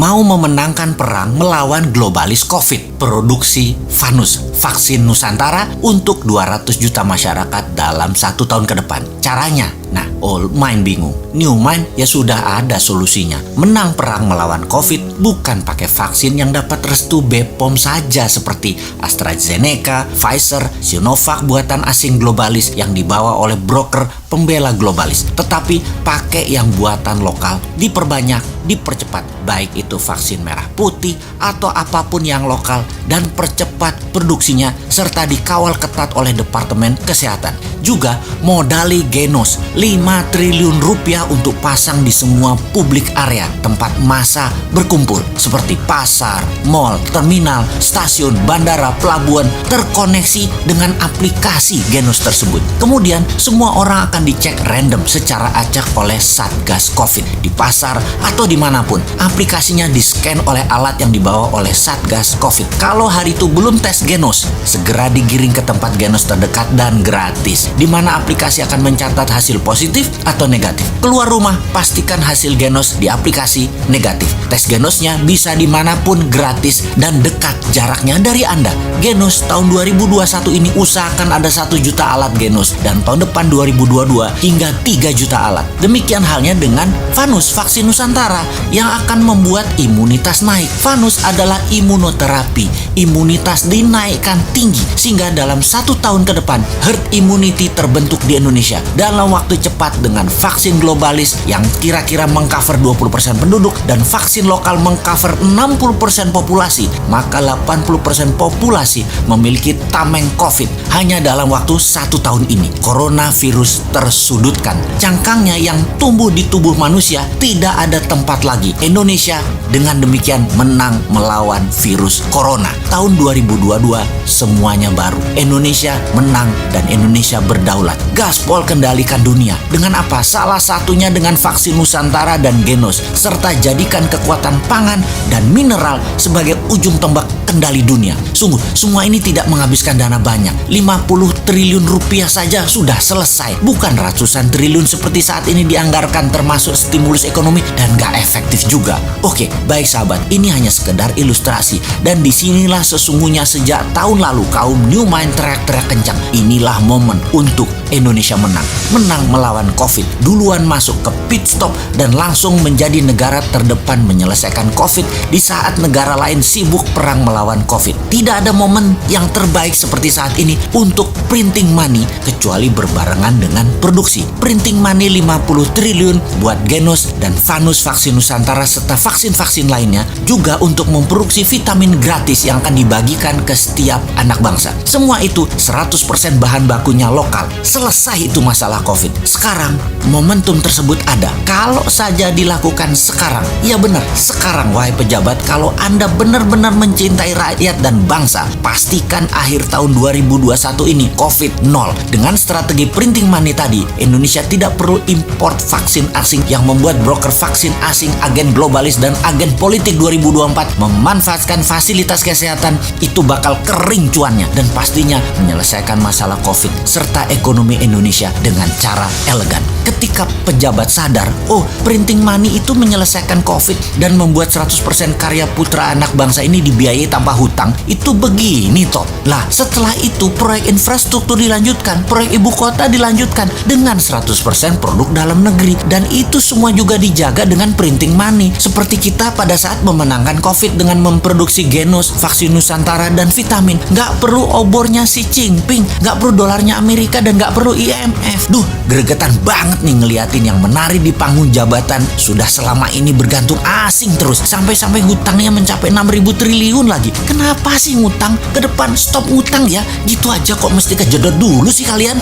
mau memenangkan perang melawan globalis COVID. Produksi Vanus, vaksin Nusantara untuk 200 juta masyarakat dalam 1 tahun ke depan. Caranya, nah, old mind bingung, new mind ya sudah ada solusinya. Menang perang melawan COVID bukan pakai vaksin yang dapat restu BPOM saja seperti AstraZeneca, Pfizer, Sinovac buatan asing globalis yang dibawa oleh broker pembela globalis, tetapi pakai yang buatan lokal, diperbanyak, dipercepat, baik itu vaksin merah putih atau apapun yang lokal, dan percepat produksinya serta dikawal ketat oleh Departemen Kesehatan. Juga modali Genos 5 triliun rupiah untuk pasang di semua publik area tempat massa berkumpul seperti pasar, mal, terminal, stasiun, bandara, pelabuhan terkoneksi dengan aplikasi Genos tersebut. Kemudian semua orang akan dicek random secara acak oleh Satgas COVID di pasar atau dimanapun. Aplikasinya di-scan oleh alat yang dibawa oleh Satgas COVID. Kalau hari itu belum tes Genos, segera digiring ke tempat Genos terdekat dan gratis, di mana aplikasi akan mencatat hasil positif atau negatif. Keluar rumah, pastikan hasil Genos di aplikasi negatif. Tes Genosnya bisa dimanapun gratis dan dekat jaraknya dari Anda. Genos tahun 2021 ini usahakan ada 1 juta alat Genos, dan tahun depan 2022 hingga 3 juta alat. Demikian halnya dengan Vanus, vaksin Nusantara yang akan membuat imunitas naik. Vanus adalah imunoterapi. Imunitas dinaikkan tinggi sehingga dalam 1 tahun ke depan herd immunity terbentuk di Indonesia dalam waktu cepat dengan vaksin globalis yang kira-kira mengcover 20% penduduk dan vaksin lokal mengcover 60% populasi. Maka 80% populasi memiliki tameng COVID hanya dalam waktu 1 tahun ini. Coronavirus tersudutkan. Cangkangnya yang tumbuh di tubuh manusia tidak ada tempat lagi. Indonesia dengan demikian menang melawan virus corona. Tahun 2022 semuanya baru. Indonesia menang dan Indonesia berdaulat. Gaspol kendalikan dunia. Dengan apa? Salah satunya dengan vaksin Nusantara dan Genos, serta jadikan kekuatan pangan dan mineral sebagai ujung tombak kendali dunia. Sungguh, semua ini tidak menghabiskan dana banyak. 50 triliun rupiah saja sudah selesai. Bukan ratusan triliun seperti saat ini dianggarkan termasuk stimulus ekonomi dan gak efektif juga. Oke, baik sahabat, ini hanya sekedar ilustrasi. Dan disinilah sesungguhnya sejak tahun lalu kaum New Mind teriak-teriak kencang. Inilah momen untuk Indonesia menang. Menang melawan COVID. Duluan masuk ke pit stop dan langsung menjadi negara terdepan menyelesaikan COVID di saat negara lain sibuk perang melawan COVID. Tidak ada momen yang terbaik seperti saat ini untuk printing money kecuali berbarengan dengan produksi. Printing money 50 triliun buat Genos dan Vanus vaksin Nusantara serta vaksin-vaksin lainnya, juga untuk memproduksi vitamin gratis yang akan dibagikan ke setiap anak bangsa. Semua itu 100% bahan bakunya lokal. Selesai itu masalah COVID. Sekarang momentum tersebut ada. Kalau saja dilakukan sekarang, ya benar, sekarang wahai pejabat, kalau Anda benar-benar mencintai rakyat dan bangsa, pastikan akhir tahun 2021 ini COVID 0. Dengan strategi printing money tadi, Indonesia tidak perlu import vaksin asing yang membuat broker vaksin asing, agen globalis dan agen politik 2024 memanfaatkan fasilitas kesehatan. Itu bakal kering cuannya dan pastinya menyelesaikan masalah COVID serta ekonomi Indonesia dengan cara elegan. Ketika pejabat sadar, oh, printing money itu menyelesaikan COVID dan membuat 100% karya putra anak bangsa ini dibiayai tanpa hutang, itu begini toh. Lah, setelah itu proyek infrastruktur dilanjutkan, proyek ibu kota dilanjutkan dengan 100% produk dalam negeri, dan itu semua juga dijaga dengan printing money. Seperti kita pada saat memenangkan COVID dengan memproduksi Genos, vaksin Nusantara dan vitamin. Nggak perlu obornya si Jinping, nggak perlu dolarnya Amerika, dan nggak perlu IMF. Duh, gregetan banget nih ngeliatin yang menari di panggung jabatan sudah selama ini bergantung asing terus, sampai-sampai hutangnya mencapai 6.000 triliun lagi. Kenapa sih ngutang? Ke depan stop ngutang ya. Gitu aja kok mesti kejedot dulu sih kalian.